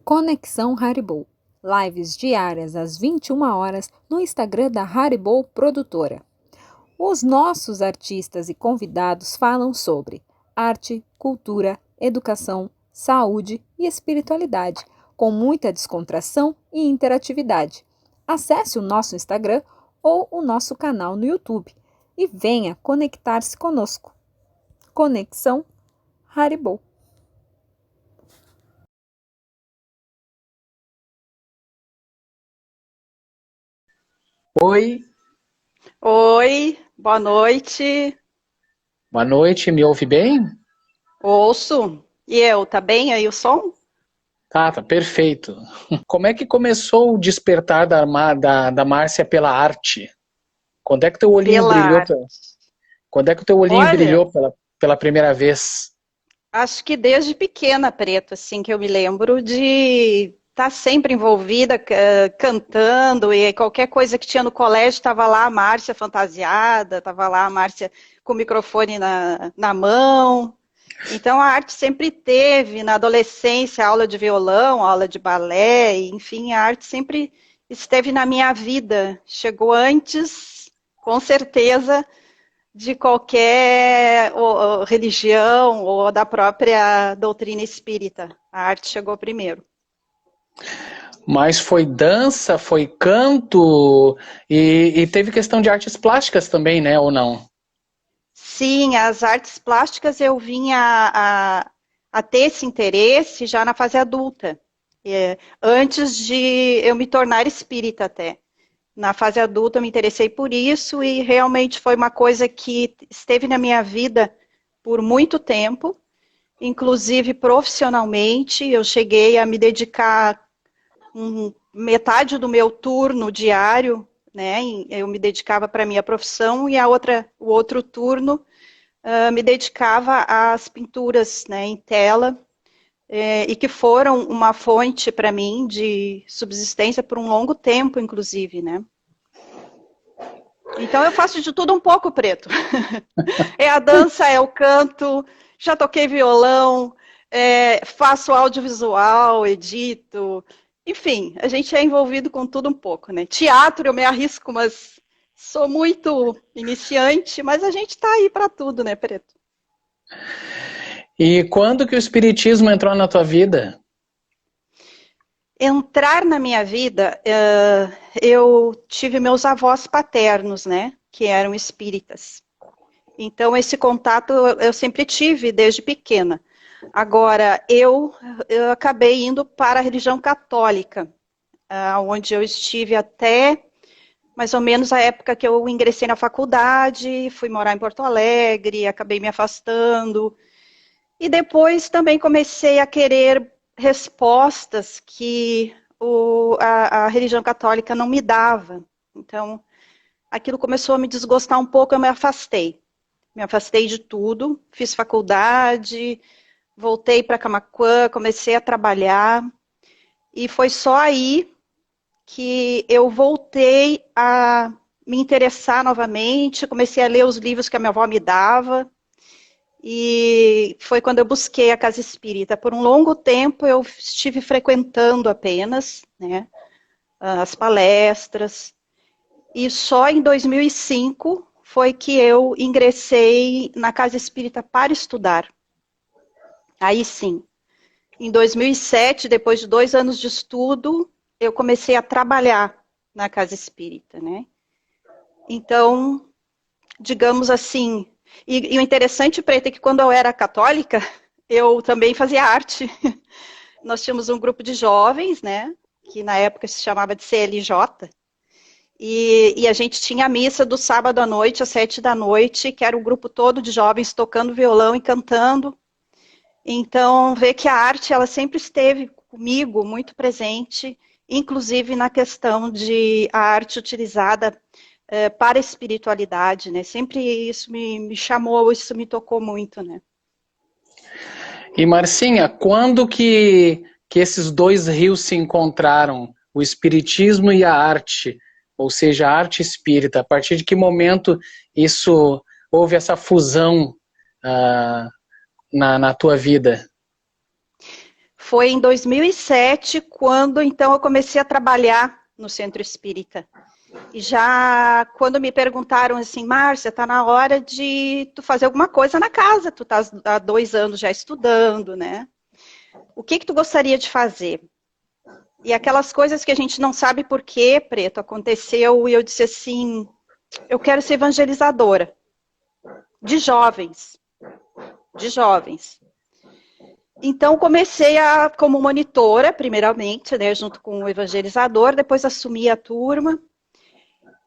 Conexão Haribo. Lives diárias às 21 horas no Instagram da Haribo Produtora. Os nossos artistas e convidados falam sobre arte, cultura, educação, saúde e espiritualidade, com muita descontração e interatividade. Acesse o nosso Instagram ou o nosso canal no YouTube e venha conectar-se conosco. Conexão Haribo. Oi, Oi, boa noite. boa noite, me ouve bem? Ouço. E eu, tá bem aí o som? Tá perfeito. Como é que começou o despertar da Márcia pela arte? Quando é que teu olhinho Pela brilhou? arte. Quando é que o teu olhinho Olha, brilhou pela primeira vez? acho que desde pequena, Preto, assim, que eu me lembro de estar sempre envolvida, cantando, e qualquer coisa que tinha no colégio, estava lá a Márcia fantasiada, estava lá a Márcia com o microfone na mão. Então a arte sempre teve, na adolescência, aula de violão, aula de balé, enfim, a arte sempre esteve na minha vida. Chegou antes, com certeza, de qualquer religião ou da própria doutrina espírita. A arte chegou primeiro. Mas foi dança, foi canto e teve questão de artes plásticas também, né? Ou não? Sim, as artes plásticas eu vim a ter esse interesse já na fase adulta, antes de eu me tornar espírita até. Na fase adulta eu me interessei por isso e realmente foi uma coisa que esteve na minha vida por muito tempo, inclusive profissionalmente. Eu cheguei a me dedicar metade do meu turno diário, né? Eu me dedicava para a minha profissão e o outro turno me dedicava às pinturas, né, em tela, e que foram uma fonte para mim de subsistência por um longo tempo, inclusive, né? Então eu faço de tudo um pouco, Preto. É a dança, é o canto, já toquei violão, faço audiovisual, edito, enfim, a gente é envolvido com tudo um pouco, né? Teatro eu me arrisco, mas sou muito iniciante, mas a gente está aí para tudo, né, Preto? E quando que o espiritismo entrou na tua vida? Entrar na minha vida, eu tive meus avós paternos, né, que eram espíritas. Então, esse contato eu sempre tive desde pequena. Agora, eu acabei indo para a religião católica, onde eu estive até mais ou menos a época que eu ingressei na faculdade, fui morar em Porto Alegre, acabei me afastando. E depois também comecei a querer respostas que a religião católica não me dava. Então, aquilo começou a me desgostar um pouco, eu me afastei. Me afastei de tudo, fiz faculdade, voltei para Camaquã, comecei a trabalhar, e foi só aí que eu voltei a me interessar novamente, comecei a ler os livros que a minha avó me dava, e foi quando eu busquei a casa espírita. Por um longo tempo eu estive frequentando apenas, né, as palestras, e só em 2005 foi que eu ingressei na casa espírita para estudar. Aí sim, em 2007, depois de 2 anos de estudo, eu comecei a trabalhar na casa espírita, né? Então, digamos assim, e o interessante, Preta, é que quando eu era católica, eu também fazia arte. Nós tínhamos um grupo de jovens, né, que na época se chamava de CLJ, e a gente tinha a missa do sábado à noite, às 7 da noite, que era um grupo todo de jovens tocando violão e cantando. Então, ver que a arte, ela sempre esteve comigo, muito presente, inclusive na questão de a arte utilizada para a espiritualidade, né? Sempre isso me chamou, isso me tocou muito, né? E Marcinha, quando que esses dois rios se encontraram, o espiritismo e a arte, ou seja, a arte espírita? A partir de que momento isso houve essa fusão na tua vida? Foi em 2007, quando então eu comecei a trabalhar no Centro Espírita. E já quando me perguntaram assim, Márcia, tá na hora de tu fazer alguma coisa na casa, tu tá há 2 anos já estudando, né? O que tu gostaria de fazer? E aquelas coisas que a gente não sabe por quê, Preto, aconteceu, e eu disse assim, eu quero ser evangelizadora de jovens, de jovens. Então, comecei como monitora, primeiramente, né, junto com o evangelizador, depois assumi a turma.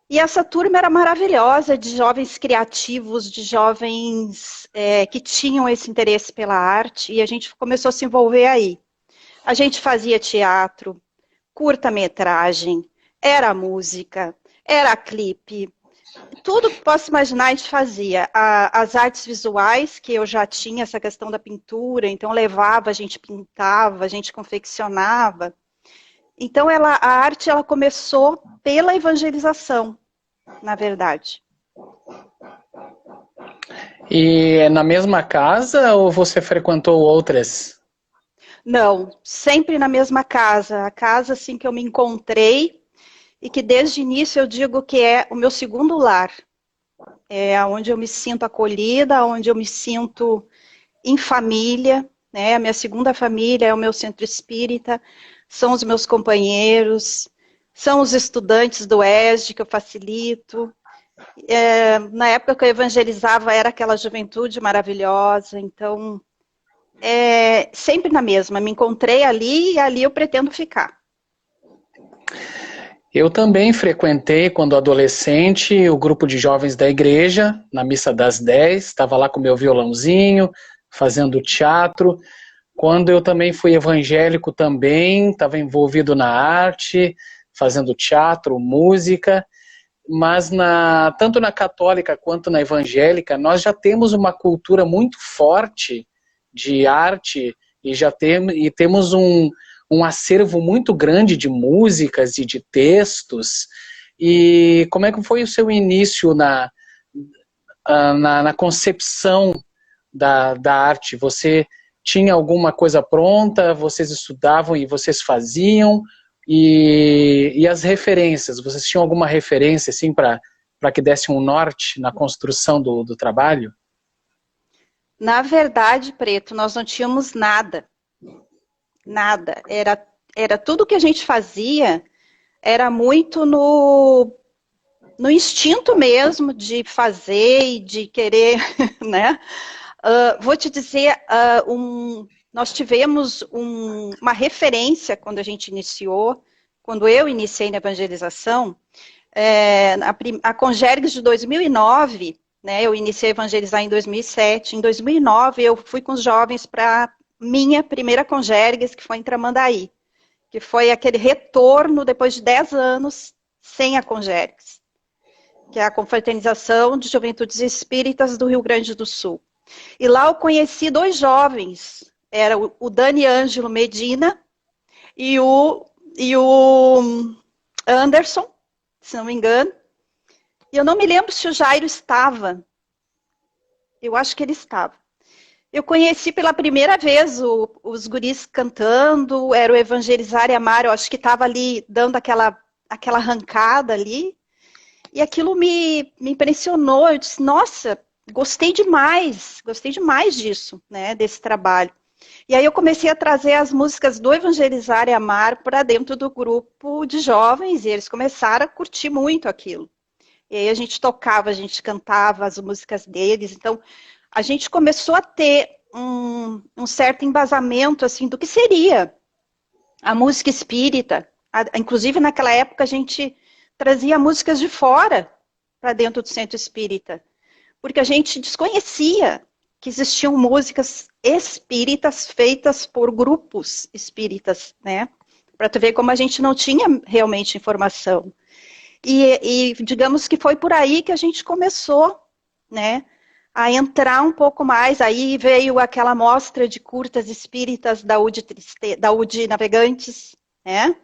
E essa turma era maravilhosa, de jovens criativos, de jovens que tinham esse interesse pela arte, e a gente começou a se envolver aí. A gente fazia teatro, curta-metragem, era música, era clipe, tudo que posso imaginar a gente fazia. As artes visuais, que eu já tinha essa questão da pintura, então levava, a gente pintava, a gente confeccionava. Então a arte ela começou pela evangelização, na verdade. E é na mesma casa ou você frequentou outras? Não, sempre na mesma casa. A casa assim que eu me encontrei e que desde o início eu digo que é o meu segundo lar. É onde eu me sinto acolhida, onde eu me sinto em família, né? A minha segunda família é o meu centro espírita, são os meus companheiros, são os estudantes do ESD que eu facilito. Na época que eu evangelizava era aquela juventude maravilhosa, então sempre na mesma, me encontrei ali e ali eu pretendo ficar. Eu também frequentei, quando adolescente, o grupo de jovens da igreja, na missa das 10, estava lá com meu violãozinho, fazendo teatro. Quando eu também fui evangélico também, estava envolvido na arte, fazendo teatro, música, mas tanto na católica quanto na evangélica, nós já temos uma cultura muito forte de arte e temos um acervo muito grande de músicas e de textos. E como é que foi o seu início na concepção da arte? Você tinha alguma coisa pronta, vocês estudavam e vocês faziam? E as referências, vocês tinham alguma referência assim, para que desse um norte na construção do trabalho? Na verdade, Preto, nós não tínhamos nada. Nada. Era tudo que a gente fazia, era muito no instinto mesmo de fazer e de querer, né? Vou te dizer, nós tivemos uma referência quando a gente iniciou, quando eu iniciei na evangelização, a Congergues de 2009, né, eu iniciei a evangelizar em 2007, em 2009 eu fui com os jovens para minha primeira Congergues, que foi em Tramandaí, que foi aquele retorno depois de 10 anos sem a Congergues, que é a Confraternização de Juventudes Espíritas do Rio Grande do Sul. E lá eu conheci 2 jovens, era o Dani Ângelo Medina e o Anderson, se não me engano. E eu não me lembro se o Jairo estava. Eu acho que ele estava. Eu conheci pela primeira vez os guris cantando, era o Evangelizar e Amar, eu acho que estava ali dando aquela arrancada ali. E aquilo me impressionou, eu disse, nossa, gostei demais disso, né, desse trabalho. E aí eu comecei a trazer as músicas do Evangelizar e Amar para dentro do grupo de jovens, e eles começaram a curtir muito aquilo. E aí a gente tocava, a gente cantava as músicas deles, então a gente começou a ter um certo embasamento, assim, do que seria a música espírita. Inclusive, naquela época, a gente trazia músicas de fora para dentro do centro espírita, porque a gente desconhecia que existiam músicas espíritas feitas por grupos espíritas, né? Para tu ver como a gente não tinha realmente informação. E digamos que foi por aí que a gente começou, né, a entrar um pouco mais. Aí veio aquela mostra de curtas espíritas da UD Navegantes, né?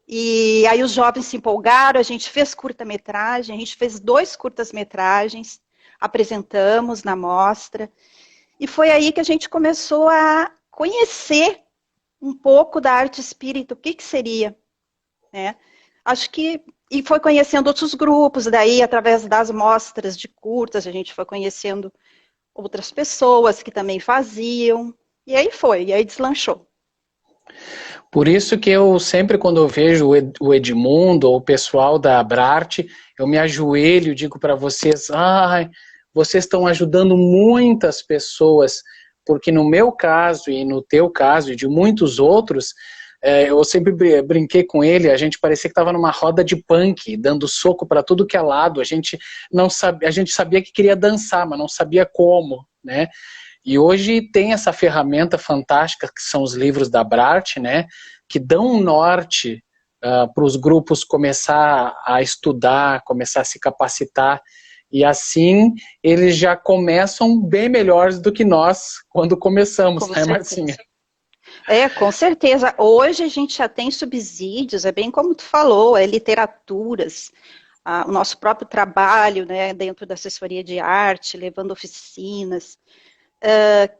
E aí os jovens se empolgaram, a gente fez curta-metragem, a gente fez 2 curtas-metragens, apresentamos na mostra, e foi aí que a gente começou a conhecer um pouco da arte espírita, o que seria, né? Acho que, e foi conhecendo outros grupos, daí através das mostras de curtas, a gente foi conhecendo outras pessoas que também faziam, e aí foi, e aí deslanchou. Por isso que eu sempre, quando eu vejo o Edmundo ou o pessoal da Abrarte, eu me ajoelho e digo para vocês, vocês estão ajudando muitas pessoas, porque no meu caso e no teu caso e de muitos outros, eu sempre brinquei com ele, a gente parecia que estava numa roda de punk, dando soco para tudo que é lado, a gente sabia que queria dançar, mas não sabia como, né? E hoje tem essa ferramenta fantástica que são os livros da Abrarte, né, que dão um norte para os grupos começar a estudar, começar a se capacitar, e assim eles já começam bem melhores do que nós quando começamos, né, Marcinha? Com certeza. Hoje a gente já tem subsídios, é bem como tu falou, literaturas, o nosso próprio trabalho, né, dentro da assessoria de arte, levando oficinas,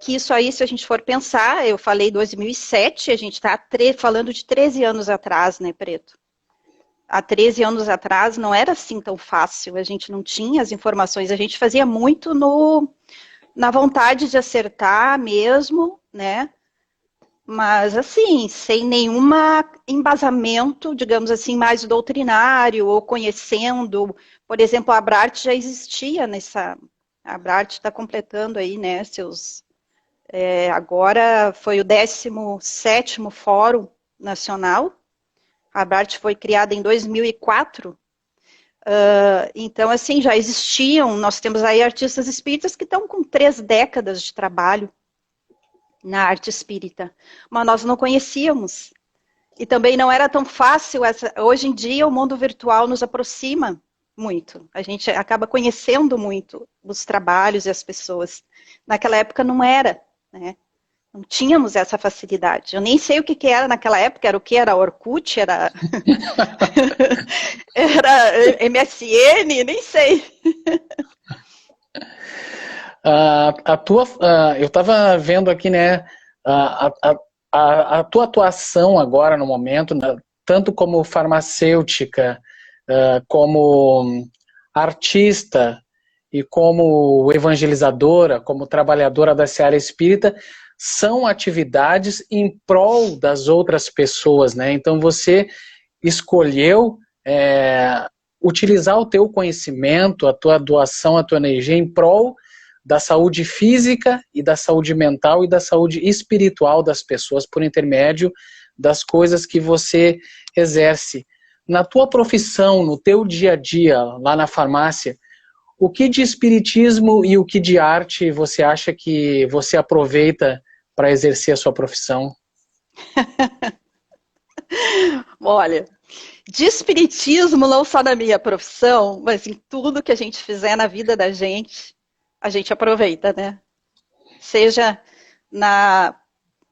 que isso aí, se a gente for pensar, eu falei 2007, a gente está falando de 13 anos atrás, né, Preto? Há 13 anos atrás não era assim tão fácil, a gente não tinha as informações, a gente fazia muito na vontade de acertar mesmo, né? Mas, assim, sem nenhum embasamento, digamos assim, mais doutrinário, ou conhecendo, por exemplo, a Abrarte já existia a Abrarte está completando aí, né, agora foi o 17º Fórum Nacional, a Abrarte foi criada em 2004, então, assim, já existiam, nós temos aí artistas espíritas que estão com 3 décadas de trabalho na arte espírita, mas nós não conhecíamos, e também não era tão fácil, hoje em dia o mundo virtual nos aproxima muito, a gente acaba conhecendo muito os trabalhos e as pessoas, naquela época não era, né? Não tínhamos essa facilidade, eu nem sei o que era naquela época, era o que? Era Orkut, era era MSN, nem sei. Eu estava vendo aqui, né, a tua atuação agora no momento, né, tanto como farmacêutica, como artista e como evangelizadora, como trabalhadora da seara espírita, são atividades em prol das outras pessoas, né? Então você escolheu utilizar o teu conhecimento, a tua doação, a tua energia em prol da saúde física e da saúde mental e da saúde espiritual das pessoas por intermédio das coisas que você exerce. Na tua profissão, no teu dia a dia, lá na farmácia, o que de espiritismo e o que de arte você acha que você aproveita para exercer a sua profissão? Olha, de espiritismo, não só na minha profissão, mas em tudo que a gente fizer na vida da gente, a gente aproveita, né? Seja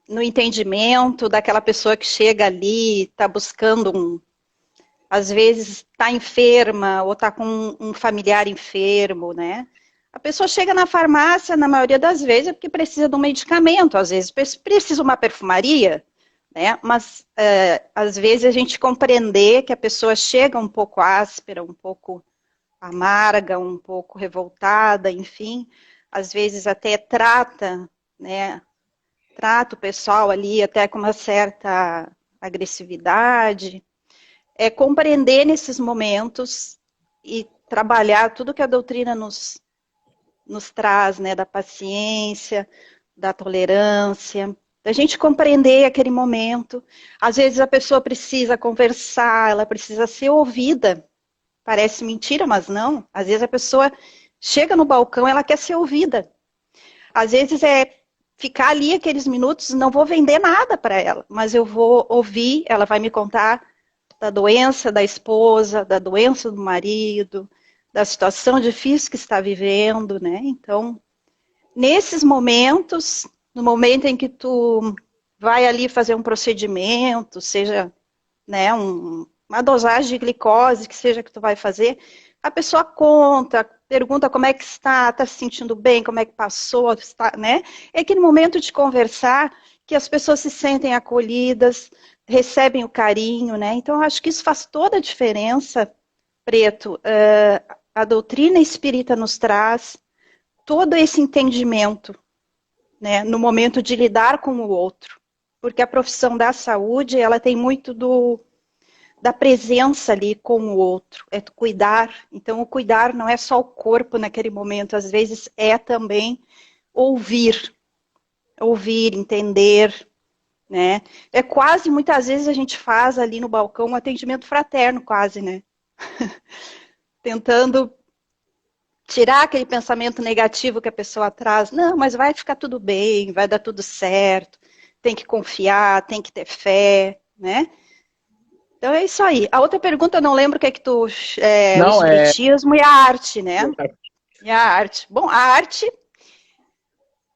no entendimento daquela pessoa que chega ali, está buscando às vezes está enferma ou está com um familiar enfermo, né? A pessoa chega na farmácia, na maioria das vezes, é porque precisa de um medicamento, às vezes precisa de uma perfumaria, né? Mas às vezes a gente compreender que a pessoa chega um pouco áspera, um pouco amarga, um pouco revoltada, enfim, às vezes até trata, né? Trata o pessoal ali até com uma certa agressividade. É compreender nesses momentos e trabalhar tudo que a doutrina nos traz, né, da paciência, da tolerância, da gente compreender aquele momento. Às vezes a pessoa precisa conversar, ela precisa ser ouvida. Parece mentira, mas não. Às vezes a pessoa chega no balcão, ela quer ser ouvida. Às vezes é ficar ali aqueles minutos, não vou vender nada para ela, mas eu vou ouvir, ela vai me contar da doença da esposa, da doença do marido, da situação difícil que está vivendo, né? Então, nesses momentos, no momento em que tu vai ali fazer um procedimento, seja, né, uma dosagem de glicose, que seja que tu vai fazer, a pessoa conta, pergunta como é que está se sentindo bem, como é que passou, está, né? É aquele momento de conversar que as pessoas se sentem acolhidas, recebem o carinho, né? Então, eu acho que isso faz toda a diferença, Preto. A doutrina espírita nos traz todo esse entendimento, né, no momento de lidar com o outro. Porque a profissão da saúde, ela tem muito da presença ali com o outro, é cuidar. Então, o cuidar não é só o corpo naquele momento, às vezes é também ouvir, entender, né? É quase, muitas vezes a gente faz ali no balcão um atendimento fraterno, quase, né? Tentando tirar aquele pensamento negativo que a pessoa traz. Não, mas vai ficar tudo bem, vai dar tudo certo, tem que confiar, tem que ter fé, né? Então é isso aí. A outra pergunta, eu não lembro o que é que tu... o Não, espiritismo e a arte, né? E a arte. Bom, a arte...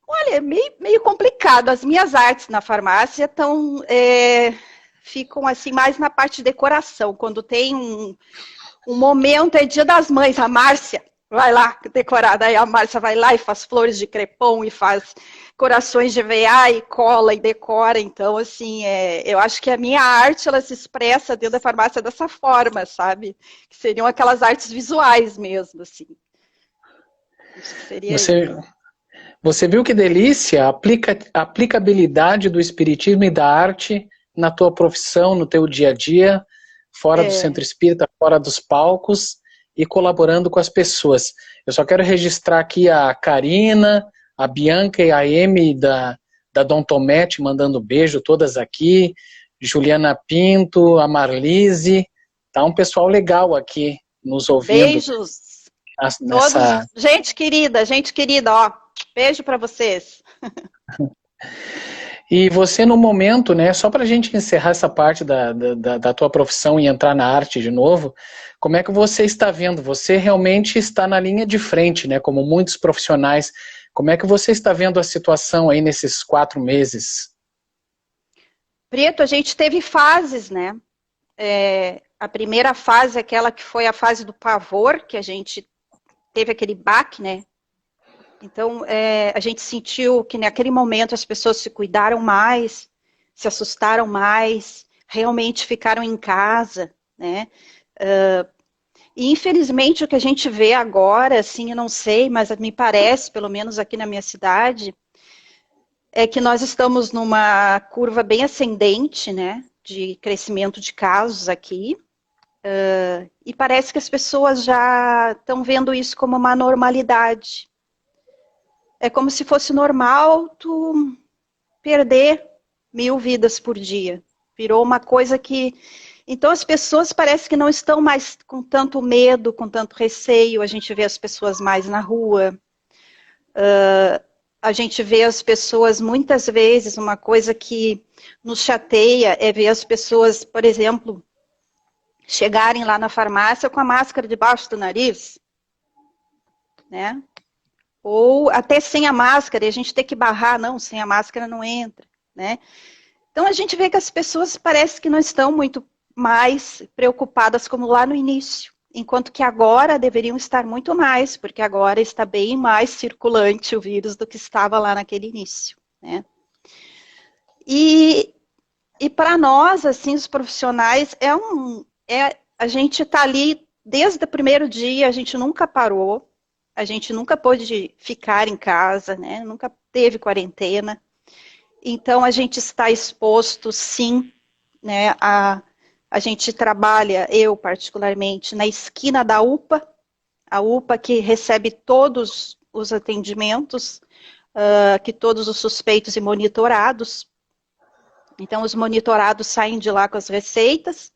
Olha, é meio complicado. As minhas artes na farmácia ficam assim mais na parte de decoração. Quando tem um momento, é Dia das Mães, a Márcia vai lá decorar. Daí a Márcia vai lá e faz flores de crepom e faz corações de EVA e cola e decora. Então, assim, eu acho que a minha arte, ela se expressa dentro da farmácia dessa forma, sabe? Que seriam aquelas artes visuais mesmo, assim. Acho que seria Você viu que delícia a aplicabilidade do espiritismo e da arte na tua profissão, no teu dia a dia, fora do centro espírita, fora dos palcos e colaborando com as pessoas. Eu só quero registrar aqui a Karina, a Bianca e a Amy da Dom Tomete mandando beijo, todas aqui, Juliana Pinto, a Marlise, tá um pessoal legal aqui nos ouvindo. Beijos! Todos, gente querida, ó, beijo para vocês. E você no momento, né, só para a gente encerrar essa parte da tua profissão e entrar na arte de novo, como é que você está vendo? Você realmente está na linha de frente, né, como muitos profissionais. Como é que você está vendo a situação aí nesses 4 meses? Preto, a gente teve fases, né? A primeira fase, aquela que foi a fase do pavor, que a gente teve aquele baque, né? Então, a gente sentiu que naquele momento as pessoas se cuidaram mais, se assustaram mais, realmente ficaram em casa, né? E infelizmente o que a gente vê agora, assim, eu não sei, mas me parece, pelo menos aqui na minha cidade, é que nós estamos numa curva bem ascendente, né? De crescimento de casos aqui. E parece que as pessoas já estão vendo isso como uma normalidade. É como se fosse normal tu perder 1000 vidas por dia. Virou uma coisa que... Então as pessoas parece que não estão mais com tanto medo, com tanto receio. A gente vê as pessoas mais na rua. A gente vê as pessoas, muitas vezes, uma coisa que nos chateia é ver as pessoas, por exemplo, chegarem lá na farmácia com a máscara debaixo do nariz, né? Ou até sem a máscara, e a gente tem que barrar, não, sem a máscara não entra, né? Então a gente vê que as pessoas parece que não estão muito mais preocupadas como lá no início, enquanto que agora deveriam estar muito mais, porque agora está bem mais circulante o vírus do que estava lá naquele início, né? E para nós, assim, os profissionais, a gente está ali desde o primeiro dia, a gente nunca parou, a gente nunca pôde ficar em casa, né? Nunca teve quarentena. Então, a gente está exposto, sim, né? A gente trabalha, eu particularmente, na esquina da UPA, a UPA que recebe todos os atendimentos, que todos os suspeitos e monitorados. Então, os monitorados saem de lá com as receitas,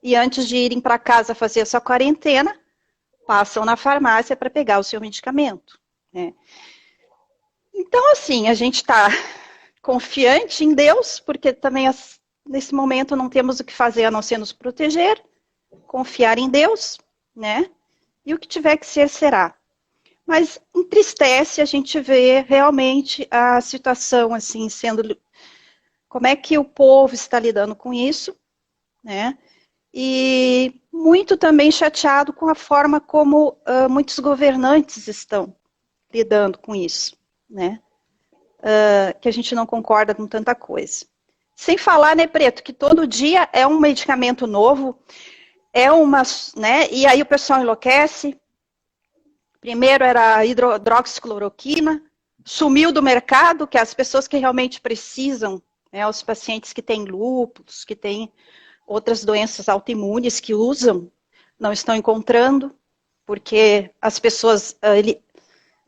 e antes de irem para casa fazer a sua quarentena, passam na farmácia para pegar o seu medicamento, né? Então, assim, a gente está confiante em Deus, porque também nesse momento não temos o que fazer a não ser nos proteger, confiar em Deus, né? E o que tiver que ser, será. Mas entristece a gente ver realmente a situação, assim, sendo... Como é que o povo está lidando com isso, né? E muito também chateado com a forma como muitos governantes estão lidando com isso, né? que a gente não concorda com tanta coisa. Sem falar, né, Preto, que todo dia é um medicamento novo, né, e aí o pessoal enlouquece. Primeiro era a hidroxicloroquina, sumiu do mercado, que as pessoas que realmente precisam, né, os pacientes que têm lúpus, que têm outras doenças autoimunes que usam, não estão encontrando, porque as pessoas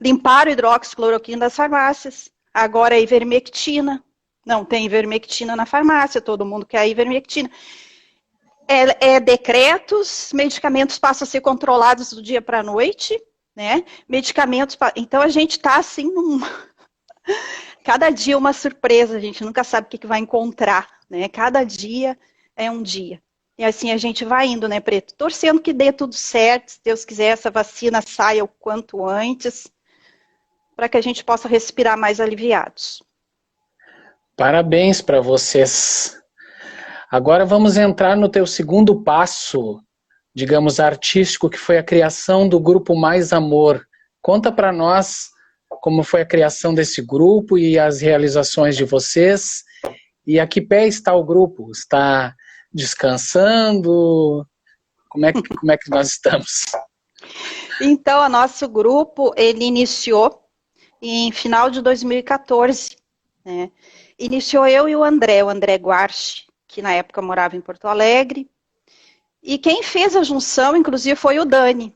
limparam a hidroxicloroquina das farmácias. Agora é ivermectina. Não tem ivermectina na farmácia, todo mundo quer a ivermectina. Decretos, medicamentos passam a ser controlados do dia para a noite, né? Então a gente está assim, cada dia uma surpresa, a gente nunca sabe o que vai encontrar, né? Cada dia é um dia. E assim a gente vai indo, né, Preto? Torcendo que dê tudo certo, se Deus quiser, essa vacina saia o quanto antes, para que a gente possa respirar mais aliviados. Parabéns para vocês. Agora vamos entrar no teu segundo passo, digamos, artístico, que foi a criação do grupo Mais Amor. Conta para nós como foi a criação desse grupo e as realizações de vocês. E a que pé está o grupo? Está descansando? Como é que nós estamos? Então, o nosso grupo, ele iniciou em final de 2014, né? Iniciou eu e o André Guarchi, que na época morava em Porto Alegre. E quem fez a junção, inclusive, foi o Dani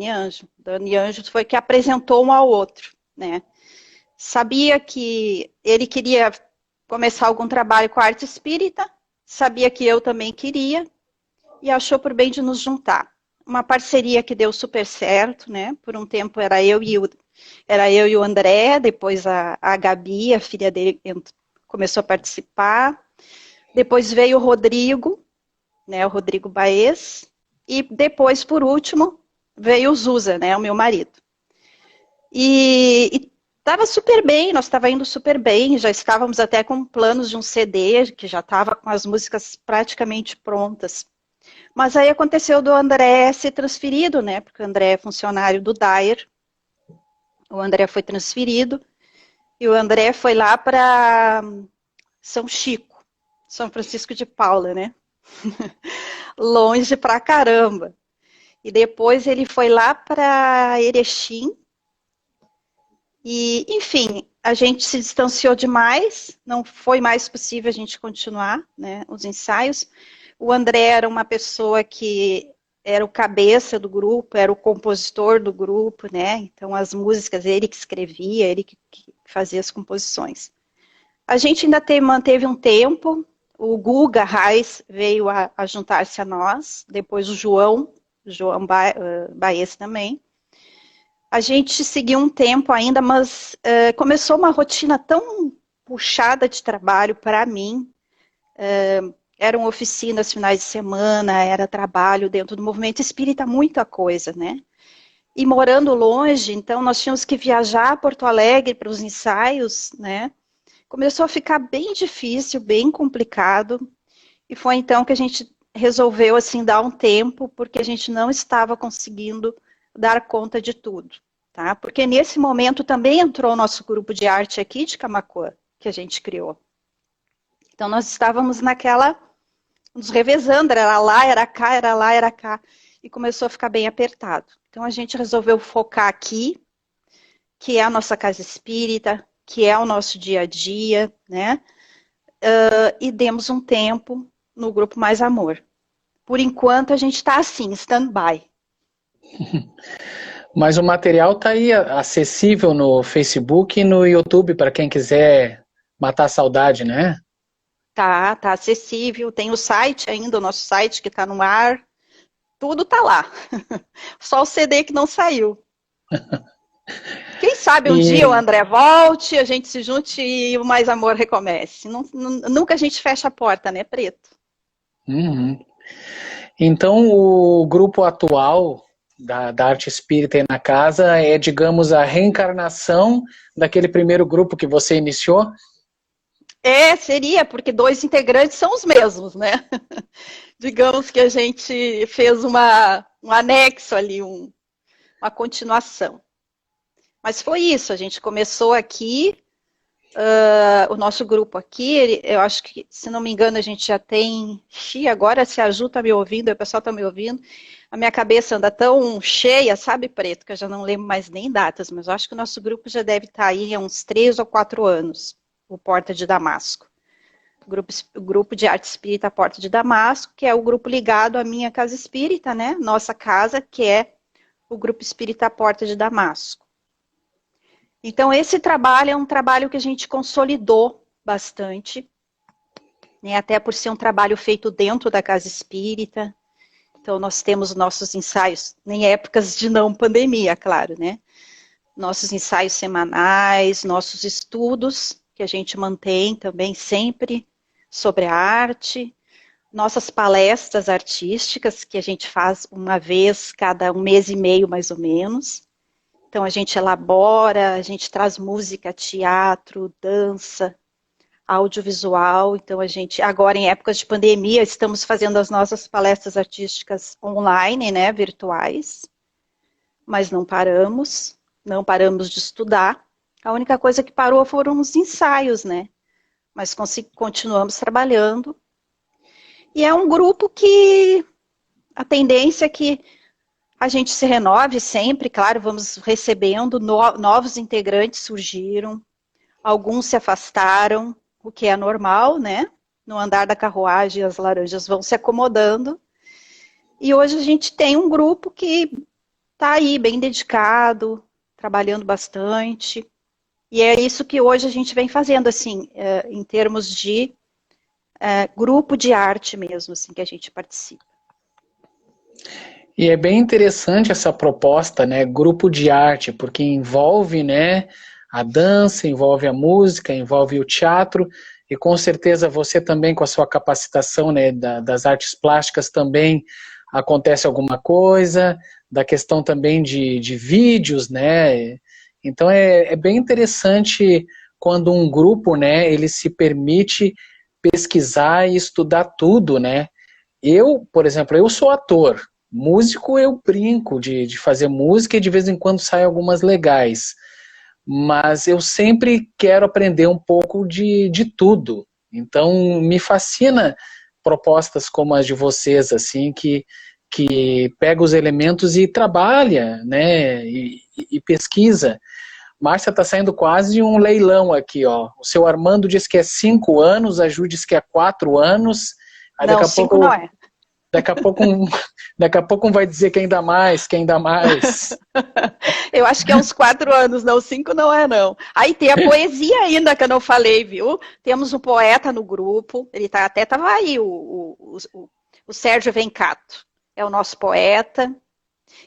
Anjo. Dani Anjo foi que apresentou um ao outro, né? Sabia que ele queria começar algum trabalho com a arte espírita, sabia que eu também queria, e achou por bem de nos juntar. Uma parceria que deu super certo, né? Por um tempo era eu e o André, depois a Gabi, a filha dele, começou a participar. Depois veio o Rodrigo, né? O Rodrigo Baez. E depois, por último, veio o Zusa, né? O meu marido. E estava super bem, nós estávamos indo super bem, já estávamos até com planos de um CD, que já estava com as músicas praticamente prontas. Mas aí aconteceu do André ser transferido, né? Porque o André é funcionário do Dyer. O André foi transferido e o André foi lá para São Chico, São Francisco de Paula, né? Longe pra caramba. E depois ele foi lá para Erechim. E, enfim, a gente se distanciou demais, não foi mais possível a gente continuar, né, os ensaios. O André era uma pessoa que era o cabeça do grupo, era o compositor do grupo, né? Então as músicas, ele que escrevia, ele que fazia as composições. A gente ainda manteve um tempo, o Guga Reis veio a juntar-se a nós, depois o João Baez também. A gente seguiu um tempo ainda, mas começou uma rotina tão puxada de trabalho para mim, eram oficinas finais de semana, era trabalho dentro do movimento espírita, muita coisa, né? E morando longe, então nós tínhamos que viajar a Porto Alegre para os ensaios, né? Começou a ficar bem difícil, bem complicado, e foi então que a gente resolveu, assim, dar um tempo, porque a gente não estava conseguindo dar conta de tudo, tá? Porque nesse momento também entrou o nosso grupo de arte aqui de Camaquã, que a gente criou. Então nós estávamos nos revezando, era lá, era cá, era lá, era cá, e começou a ficar bem apertado. Então a gente resolveu focar aqui, que é a nossa casa espírita, que é o nosso dia a dia, né? E demos um tempo no grupo Mais Amor. Por enquanto a gente está assim, stand-by. Mas o material está aí acessível no Facebook e no YouTube para quem quiser matar a saudade, né? Tá acessível, tem o site ainda, o nosso site que está no ar, tudo tá lá. Só o CD que não saiu. Quem sabe um dia o André volte, a gente se junte e o Mais Amor recomece. Nunca a gente fecha a porta, né, Preto? Uhum. Então o grupo atual da arte espírita aí na casa é, digamos, a reencarnação daquele primeiro grupo que você iniciou? Seria, porque 2 integrantes são os mesmos, né? Digamos que a gente fez um anexo ali, uma continuação. Mas foi isso, a gente começou aqui, o nosso grupo aqui, eu acho que, se não me engano, a gente já tem... Agora, se a Ju está me ouvindo, o pessoal está me ouvindo, a minha cabeça anda tão cheia, sabe, Preto, que eu já não lembro mais nem datas, mas eu acho que o nosso grupo já deve estar aí há uns 3 ou 4 anos, o Porta de Damasco. O grupo de arte espírita Porta de Damasco, que é o grupo ligado à minha casa espírita, né? Nossa casa, que é o grupo espírita Porta de Damasco. Então, esse trabalho é um trabalho que a gente consolidou bastante, né? Até por ser um trabalho feito dentro da casa espírita. Então, nós temos nossos ensaios, em épocas de não pandemia, claro, né? Nossos ensaios semanais, nossos estudos, que a gente mantém também sempre sobre a arte, nossas palestras artísticas, que a gente faz uma vez cada 1 mês e meio, mais ou menos. Então, a gente elabora, a gente traz música, teatro, dança, audiovisual. Então, a gente, agora em épocas de pandemia, estamos fazendo as nossas palestras artísticas online, né, virtuais, mas não paramos de estudar. A única coisa que parou foram os ensaios, né? Mas continuamos trabalhando. E é um grupo que a tendência é que a gente se renove sempre, claro, vamos recebendo, novos integrantes surgiram, alguns se afastaram, o que é normal, né? No andar da carruagem, as laranjas vão se acomodando. E hoje a gente tem um grupo que está aí bem dedicado, trabalhando bastante. E é isso que hoje a gente vem fazendo, assim, em termos de grupo de arte mesmo, assim, que a gente participa. E é bem interessante essa proposta, né, grupo de arte, porque envolve, né, a dança, envolve a música, envolve o teatro, e com certeza você também, com a sua capacitação, né, das artes plásticas, também acontece alguma coisa, da questão também de vídeos, né, então é bem interessante quando um grupo, né, ele se permite pesquisar e estudar tudo, né. Eu, por exemplo, eu sou ator, músico eu brinco de fazer música e de vez em quando saem algumas legais, mas eu sempre quero aprender um pouco de tudo, então me fascina propostas como as de vocês, assim, que pega os elementos e trabalha, né, e pesquisa. Márcia, está saindo quase um leilão aqui, ó. O seu Armando diz que é 5 anos, a Ju diz que é 4 anos. Aí não, 5 não é. Daqui a pouco um vai dizer que ainda mais, que ainda mais. Eu acho que é uns 4 anos, não, 5 não é não. Aí tem a poesia ainda que eu não falei, viu? Temos um poeta no grupo, ele até estava aí, o Sérgio Vencato, é o nosso poeta.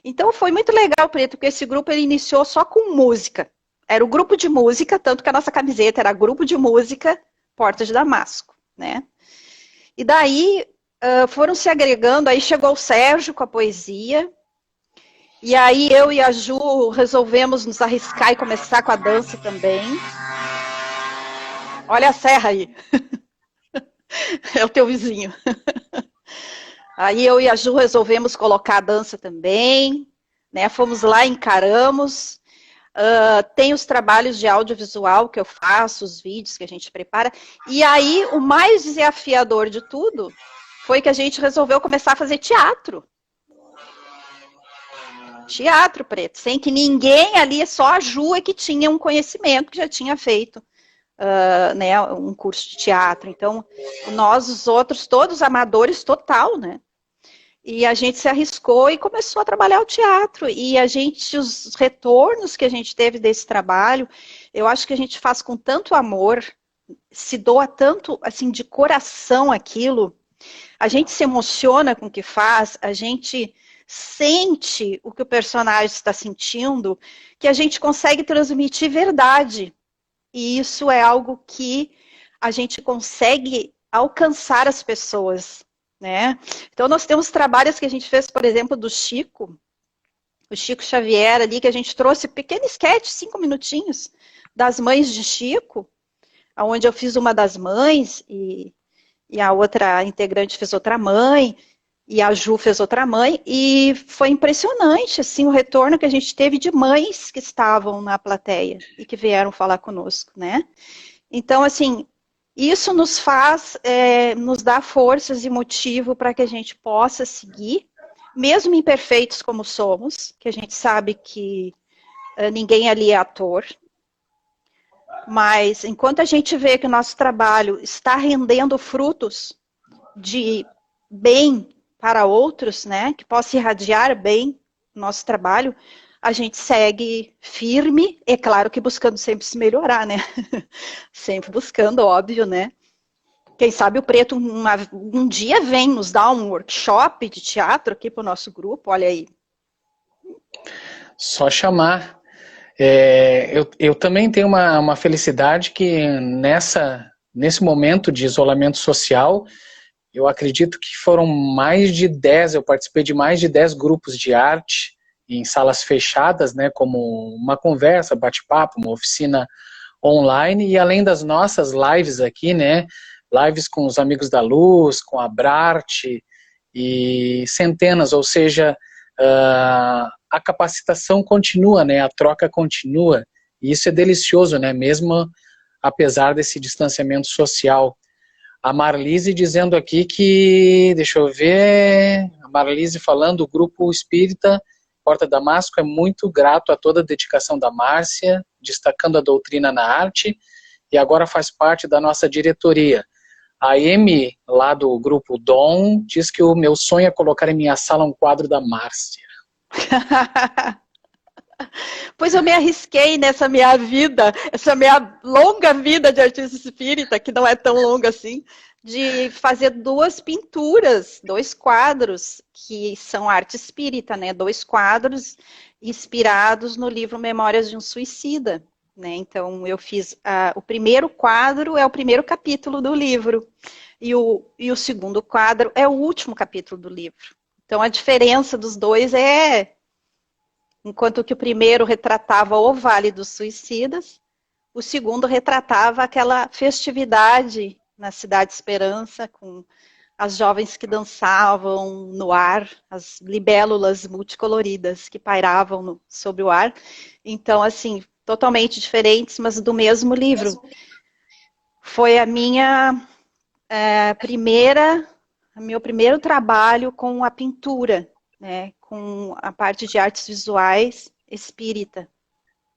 Então foi muito legal, Preto, porque esse grupo ele iniciou só com música. Era o grupo de música, tanto que a nossa camiseta era grupo de música Porta de Damasco, né? E daí foram se agregando, aí chegou o Sérgio com a poesia, e aí eu e a Ju resolvemos nos arriscar e começar com a dança também. Olha a serra aí. É o teu vizinho. Aí eu e a Ju resolvemos colocar a dança também, né? Fomos lá, encaramos. Tem os trabalhos de audiovisual que eu faço, os vídeos que a gente prepara. E aí, o mais desafiador de tudo foi que a gente resolveu começar a fazer teatro. Teatro, Preto, sem que ninguém ali, só a Ju é que tinha um conhecimento, que já tinha feito né, um curso de teatro. Então, nós, os outros, todos amadores total, né? E a gente se arriscou e começou a trabalhar o teatro. E a gente, os retornos que a gente teve desse trabalho, eu acho que a gente faz com tanto amor, se doa tanto, assim, de coração aquilo. A gente se emociona com o que faz, a gente sente o que o personagem está sentindo, que a gente consegue transmitir verdade. E isso é algo que a gente consegue alcançar as pessoas, né? Então, nós temos trabalhos que a gente fez, por exemplo, do Chico, o Chico Xavier ali, que a gente trouxe pequeno sketch, 5 minutinhos, das mães de Chico, onde eu fiz uma das mães, e a outra integrante fez outra mãe, e a Ju fez outra mãe, e foi impressionante, assim, o retorno que a gente teve de mães que estavam na plateia, e que vieram falar conosco, né? Então, assim, isso nos faz, nos dá forças e motivo para que a gente possa seguir, mesmo imperfeitos como somos, que a gente sabe que ninguém ali é ator, mas enquanto a gente vê que o nosso trabalho está rendendo frutos de bem para outros, né, que possa irradiar bem o nosso trabalho, a gente segue firme, é claro que buscando sempre se melhorar, né? Sempre buscando, óbvio, né? Quem sabe o Preto um dia vem nos dar um workshop de teatro aqui para o nosso grupo, olha aí. Só chamar. Eu também tenho uma felicidade que nesse momento de isolamento social, eu acredito que foram mais de 10, eu participei de mais de 10 grupos de arte em salas fechadas, né, como uma conversa, bate-papo, uma oficina online, e além das nossas lives aqui, né, lives com os Amigos da Luz, com a Brart, e centenas, ou seja, a capacitação continua, né, a troca continua, e isso é delicioso, né, mesmo apesar desse distanciamento social. A Marlise dizendo aqui que, deixa eu ver, a Marlise falando, o Grupo Espírita Porta Damasco é muito grato a toda a dedicação da Márcia, destacando a doutrina na arte, e agora faz parte da nossa diretoria. A Amy, lá do Grupo Dom, diz que o meu sonho é colocar em minha sala um quadro da Márcia. Pois eu me arrisquei nessa minha vida, essa minha longa vida de artista espírita, que não é tão longa assim, de fazer 2 pinturas, 2 quadros, que são arte espírita, né? 2 quadros inspirados no livro Memórias de um Suicida, né? Então, eu fiz o primeiro quadro, é o primeiro capítulo do livro, e o segundo quadro é o último capítulo do livro. Então, a diferença dos dois enquanto que o primeiro retratava o Vale dos Suicidas, o segundo retratava aquela festividade na Cidade Esperança, com as jovens que dançavam no ar, as libélulas multicoloridas que pairavam sobre o ar. Então, assim, totalmente diferentes, mas do mesmo livro. Foi a minha meu primeiro trabalho com a pintura, né, com a parte de artes visuais espírita.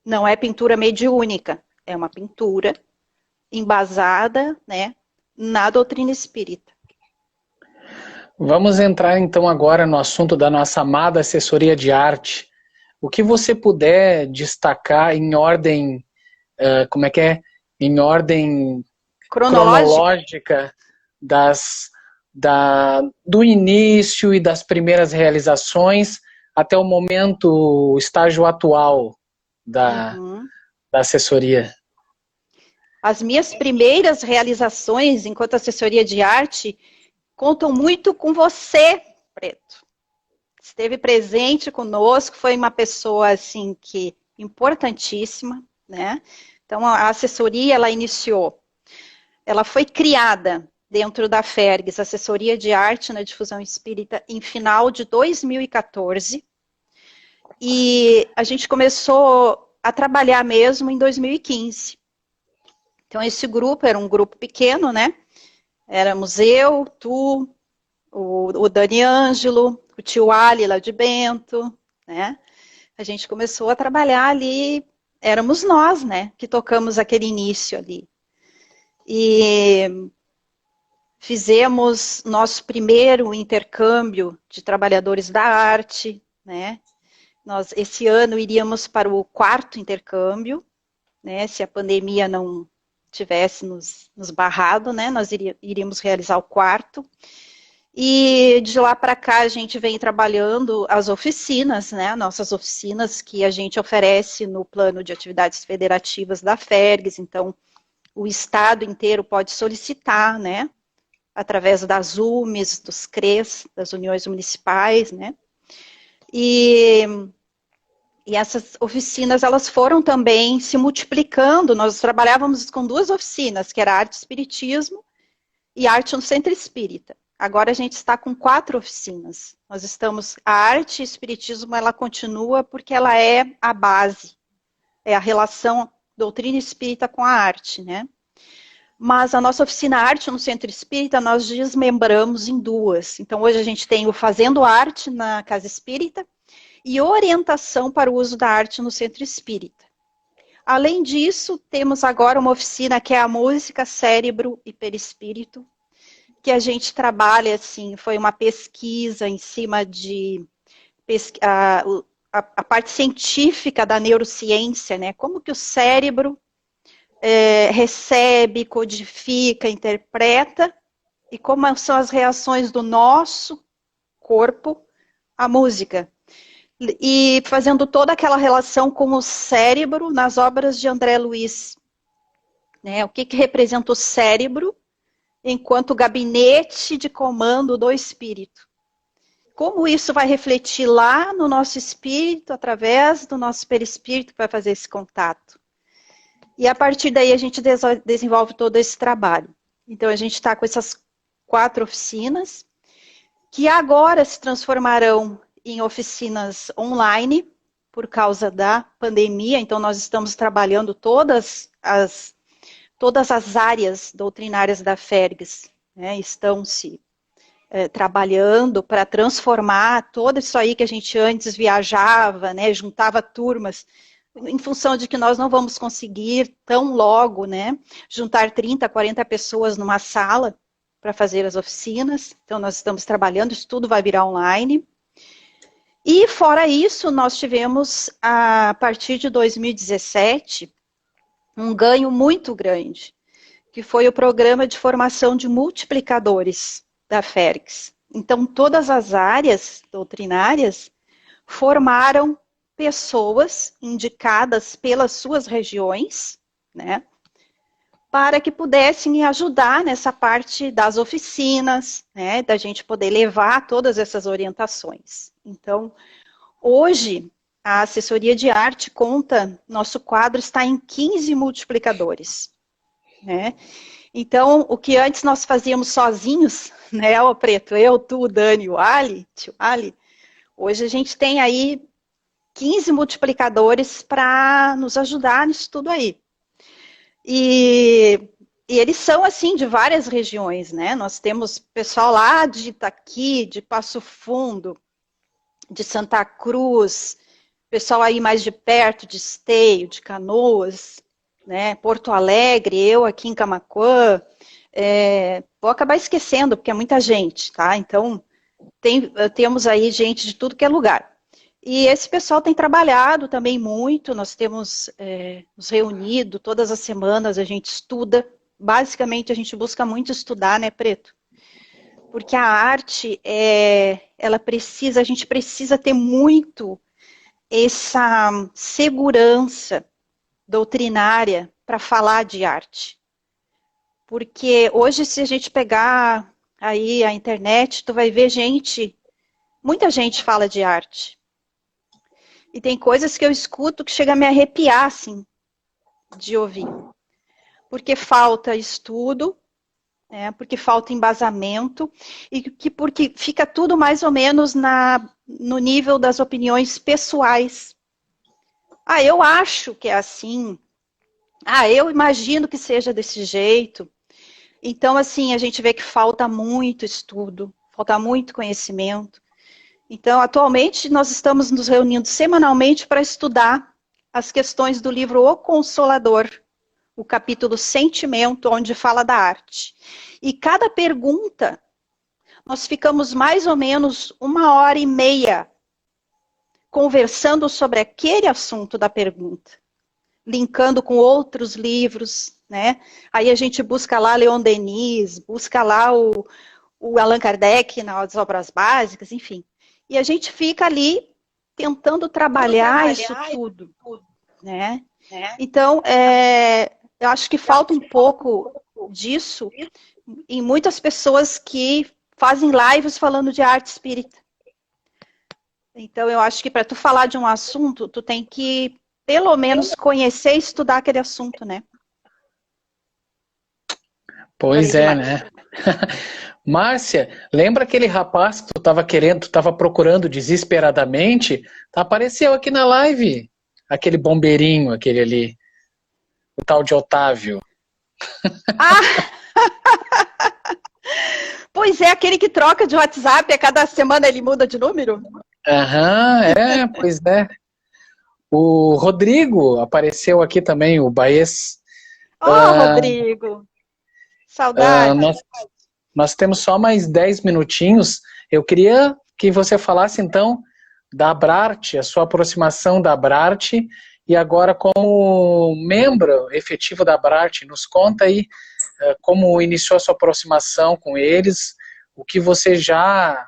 Não é pintura mediúnica, é uma pintura embasada, né, na doutrina espírita. Vamos entrar então agora no assunto da nossa amada assessoria de arte. O que você puder destacar em ordem, em ordem cronológica do início e das primeiras realizações até o momento, o estágio atual da assessoria. As minhas primeiras realizações enquanto assessoria de arte contam muito com você, Preto. Esteve presente conosco, foi uma pessoa assim que importantíssima, né? Então a assessoria ela foi criada dentro da FERGS, Assessoria de Arte na Difusão Espírita, em final de 2014. E a gente começou a trabalhar mesmo em 2015. Então, esse grupo era um grupo pequeno, né? Éramos eu, tu, o Dani Ângelo, o tio Ali lá de Bento, né? A gente começou a trabalhar ali, éramos nós, né? Que tocamos aquele início ali. E fizemos nosso primeiro intercâmbio de trabalhadores da arte, né? Nós, esse ano, iríamos para o 4º intercâmbio, né? Se a pandemia não tivesse nos barrado, né? Nós iríamos realizar o 4º. E de lá para cá a gente vem trabalhando as oficinas, né? Nossas oficinas que a gente oferece no plano de atividades federativas da FERGS. Então, o estado inteiro pode solicitar, né? Através das UMES, dos CREs, das uniões municipais, né? E essas oficinas, elas foram também se multiplicando. Nós trabalhávamos com 2 oficinas, que era arte e espiritismo e arte no centro espírita. Agora a gente está com 4 oficinas. A arte e espiritismo, ela continua porque ela é a base, é a relação doutrina espírita com a arte, né? Mas a nossa oficina Arte no Centro Espírita, nós desmembramos em duas. Então, hoje a gente tem o Fazendo Arte na Casa Espírita e orientação para o uso da arte no Centro Espírita. Além disso, temos agora uma oficina que é a Música, Cérebro e Perispírito, que a gente trabalha, assim, foi uma pesquisa em cima de a parte científica da neurociência, né? Como que o cérebro recebe, codifica, interpreta, e como são as reações do nosso corpo à música. E fazendo toda aquela relação com o cérebro nas obras de André Luiz. Né? O que representa o cérebro enquanto gabinete de comando do espírito. Como isso vai refletir lá no nosso espírito, através do nosso perispírito, que vai fazer esse contato. E a partir daí a gente desenvolve todo esse trabalho. Então a gente está com essas 4 oficinas, que agora se transformarão em oficinas online, por causa da pandemia. Então nós estamos trabalhando todas as áreas doutrinárias da FERGS, né, estão se trabalhando para transformar tudo isso aí que a gente antes viajava, né, juntava turmas, em função de que nós não vamos conseguir tão logo, né, juntar 30, 40 pessoas numa sala para fazer as oficinas. Então nós estamos trabalhando, isso tudo vai virar online. E fora isso, nós tivemos, a partir de 2017, um ganho muito grande, que foi o programa de formação de multiplicadores da FERGS. Então, todas as áreas doutrinárias formaram pessoas indicadas pelas suas regiões, né, para que pudessem ajudar nessa parte das oficinas, né, da gente poder levar todas essas orientações. Então, hoje, a assessoria de arte conta, nosso quadro está em 15 multiplicadores, né? Então, o que antes nós fazíamos sozinhos, né, o Preto, eu, tu, o Dani, o Ali, tio Ali, hoje a gente tem aí 15 multiplicadores para nos ajudar nisso tudo aí. E eles são, assim, de várias regiões, né? Nós temos pessoal lá de Itaqui, de Passo Fundo, de Santa Cruz, pessoal aí mais de perto, de Esteio, de Canoas, né? Porto Alegre, eu aqui em Camaquã. Vou acabar esquecendo, porque é muita gente, tá? Então, temos aí gente de tudo que é lugar. E esse pessoal tem trabalhado também muito, nós temos nos reunido todas as semanas, a gente estuda, basicamente a gente busca muito estudar, né, Preto? Porque a arte, a gente precisa ter muito essa segurança doutrinária para falar de arte. Porque hoje, se a gente pegar aí a internet, tu vai ver muita gente fala de arte. E tem coisas que eu escuto que chega a me arrepiar, assim, de ouvir. Porque falta estudo, porque falta embasamento, e porque fica tudo mais ou menos no nível das opiniões pessoais. Ah, eu acho que é assim. Ah, eu imagino que seja desse jeito. Então, assim, a gente vê que falta muito estudo, falta muito conhecimento. Então, atualmente, nós estamos nos reunindo semanalmente para estudar as questões do livro O Consolador, o capítulo Sentimento, onde fala da arte. E cada pergunta, nós ficamos mais ou menos 1h30 conversando sobre aquele assunto da pergunta, linkando com outros livros, né? Aí a gente busca lá Leon Denis, busca lá o Allan Kardec nas obras básicas, enfim. E a gente fica ali tentando trabalhar isso tudo, né? Então, eu acho que falta um pouco disso em muitas pessoas que fazem lives falando de arte espírita. Então, eu acho que para tu falar de um assunto, tu tem que, pelo menos, conhecer e estudar aquele assunto, né? Pois é, né? Márcia, lembra aquele rapaz que tu estava procurando desesperadamente? Apareceu aqui na live, aquele bombeirinho, aquele ali, o tal de Otávio. Ah! Pois é, aquele que troca de WhatsApp, a cada semana ele muda de número? Aham, pois é. O Rodrigo apareceu aqui também, o Baez. Oh, Rodrigo, saudade. Nós temos só mais 10 minutinhos. Eu queria que você falasse, então, da Abrarte, a sua aproximação da Abrarte, e agora como membro efetivo da Abrarte, nos conta aí como iniciou a sua aproximação com eles, o que você já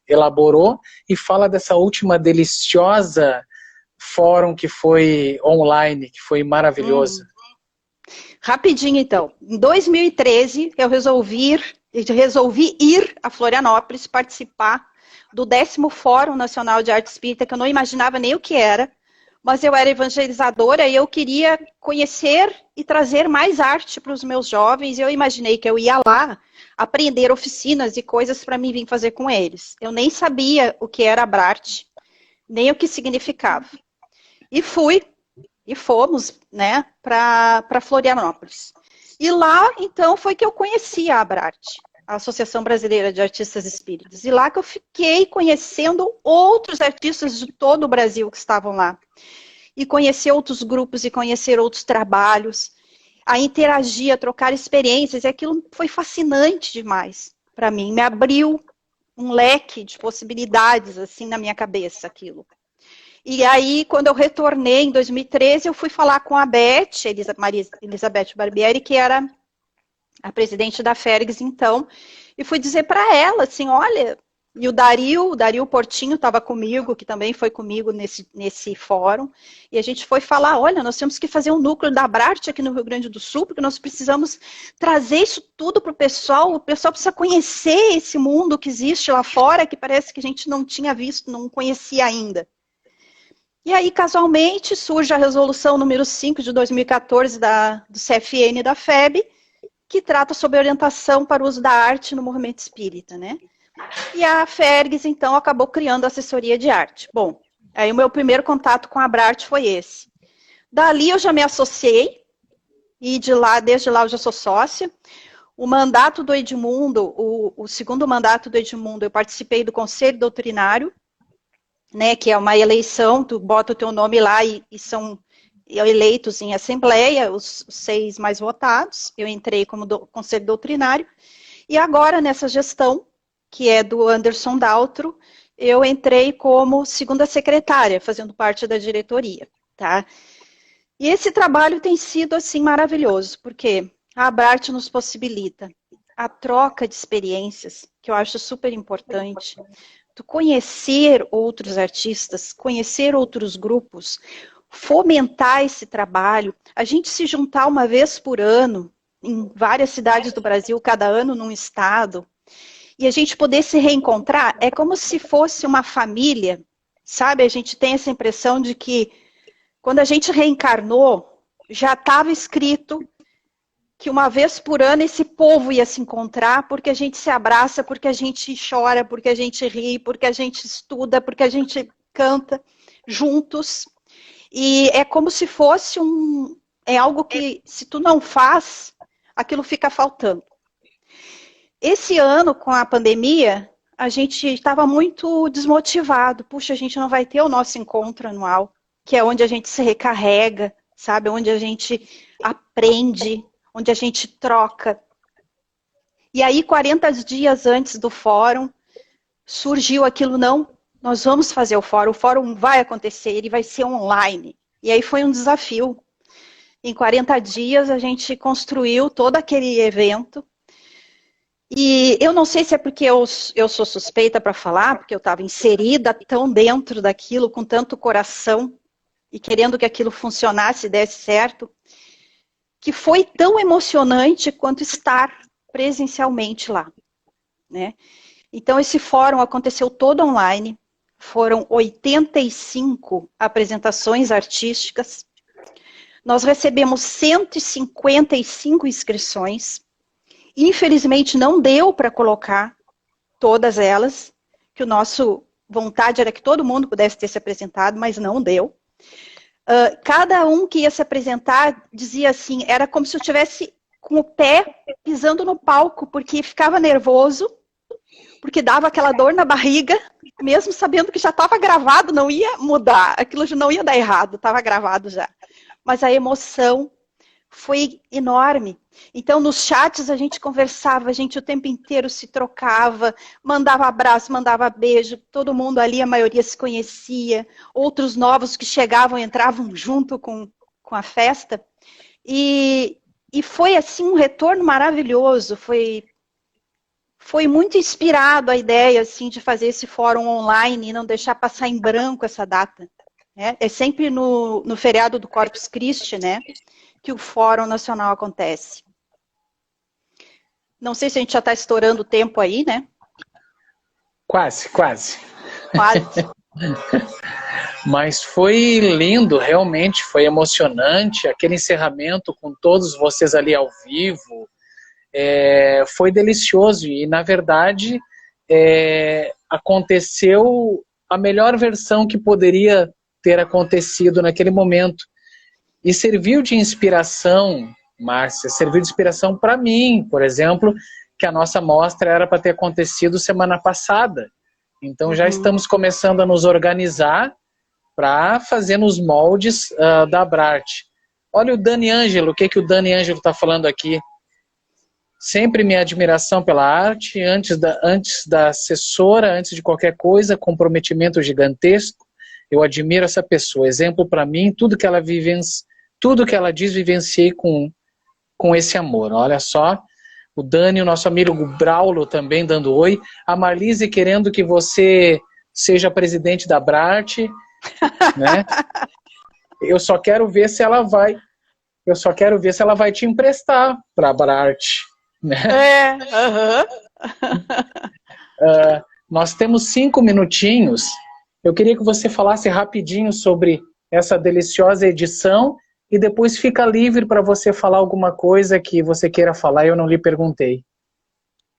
elaborou, e fala dessa última deliciosa fórum que foi online, que foi maravilhoso. Rapidinho, então. Em 2013, eu resolvi ir a Florianópolis participar do 10º Fórum Nacional de Arte Espírita, que eu não imaginava nem o que era, mas eu era evangelizadora e eu queria conhecer e trazer mais arte para os meus jovens, e eu imaginei que eu ia lá aprender oficinas e coisas para mim vir fazer com eles. Eu nem sabia o que era Abrarte, nem o que significava. E fomos, né, para Florianópolis. E lá, então, foi que eu conheci a Abrarte, a Associação Brasileira de Artistas Espíritas. E lá que eu fiquei conhecendo outros artistas de todo o Brasil que estavam lá. E conhecer outros grupos e conhecer outros trabalhos, a interagir, a trocar experiências. E aquilo foi fascinante demais para mim. Me abriu um leque de possibilidades, assim, na minha cabeça, aquilo. E aí, quando eu retornei em 2013, eu fui falar com a Beth, Maria Elizabeth Barbieri, que era a presidente da Fergs, então, e fui dizer para ela, assim, olha, e o Dario Portinho estava comigo, que também foi comigo nesse fórum, e a gente foi falar, olha, nós temos que fazer um núcleo da Abrarte aqui no Rio Grande do Sul, porque nós precisamos trazer isso tudo para o pessoal precisa conhecer esse mundo que existe lá fora, que parece que a gente não tinha visto, não conhecia ainda. E aí, casualmente, surge a resolução número 5 de 2014 do CFN da FEB, que trata sobre orientação para o uso da arte no movimento espírita, né? E a Fergs, então, acabou criando a assessoria de arte. Bom, aí o meu primeiro contato com a Abrarte foi esse. Dali eu já me associei, e desde lá eu já sou sócia. O mandato do Edmundo, o segundo mandato do Edmundo, eu participei do Conselho Doutrinário, né, que é uma eleição, tu bota o teu nome lá e são eleitos em assembleia, os 6 mais votados. Eu entrei como conselho doutrinário, e agora nessa gestão, que é do Anderson Daltro, eu entrei como segunda secretária, fazendo parte da diretoria, tá? E esse trabalho tem sido, assim, maravilhoso, porque a Abrarte nos possibilita a troca de experiências, que eu acho super importante, conhecer outros artistas, conhecer outros grupos, fomentar esse trabalho, a gente se juntar uma vez por ano, em várias cidades do Brasil, cada ano num estado, e a gente poder se reencontrar, é como se fosse uma família, sabe? A gente tem essa impressão de que, quando a gente reencarnou, já estava escrito que uma vez por ano esse povo ia se encontrar, porque a gente se abraça, porque a gente chora, porque a gente ri, porque a gente estuda, porque a gente canta juntos. E é como se fosse algo que, se tu não faz, aquilo fica faltando. Esse ano, com a pandemia, a gente estava muito desmotivado. Puxa, a gente não vai ter o nosso encontro anual, que é onde a gente se recarrega, sabe? Onde a gente aprende, onde a gente troca. E aí, 40 dias antes do fórum, surgiu aquilo, não, nós vamos fazer o fórum vai acontecer, ele vai ser online. E aí foi um desafio. Em 40 dias, a gente construiu todo aquele evento. E eu não sei se é porque eu sou suspeita para falar, porque eu estava inserida tão dentro daquilo, com tanto coração, e querendo que aquilo funcionasse e desse certo, que foi tão emocionante quanto estar presencialmente lá, né? Então, esse fórum aconteceu todo online, foram 85 apresentações artísticas, nós recebemos 155 inscrições, infelizmente não deu para colocar todas elas, que o nosso vontade era que todo mundo pudesse ter se apresentado, mas não deu. Cada um que ia se apresentar dizia assim, era como se eu tivesse com o pé pisando no palco, porque ficava nervoso, porque dava aquela dor na barriga, mesmo sabendo que já estava gravado, não ia mudar, aquilo já não ia dar errado, estava gravado já. Mas a emoção foi enorme. Então, nos chats a gente conversava, a gente o tempo inteiro se trocava, mandava abraço, mandava beijo, todo mundo ali, a maioria se conhecia, outros novos que chegavam entravam junto com a festa. E foi assim um retorno maravilhoso, foi muito inspirado a ideia assim, de fazer esse fórum online e não deixar passar em branco essa data. Né? É sempre no feriado do Corpus Christi, né, que o Fórum Nacional acontece. Não sei se a gente já está estourando o tempo aí, né? Quase, quase. Quase. Mas foi lindo, realmente, foi emocionante, aquele encerramento com todos vocês ali ao vivo, foi delicioso, e na verdade aconteceu a melhor versão que poderia ter acontecido naquele momento, e serviu de inspiração, Márcia, serviu de inspiração para mim, por exemplo, que a nossa mostra era para ter acontecido semana passada, então já estamos começando a nos organizar para fazer nos moldes da Abrart. Olha o Dani Ângelo, o que o Dani Ângelo está falando aqui. Sempre minha admiração pela arte, antes da assessora, antes de qualquer coisa, comprometimento gigantesco. Eu admiro essa pessoa, exemplo para mim, tudo que ela diz, vivenciei com esse amor. Olha só, o Dani, o nosso amigo Braulo também dando oi. A Marlise querendo que você seja presidente da Abrart, né? Eu só quero ver se ela vai te emprestar para a Abrart, né? Nós temos 5 minutinhos. Eu queria que você falasse rapidinho sobre essa deliciosa edição e depois fica livre para você falar alguma coisa que você queira falar e eu não lhe perguntei.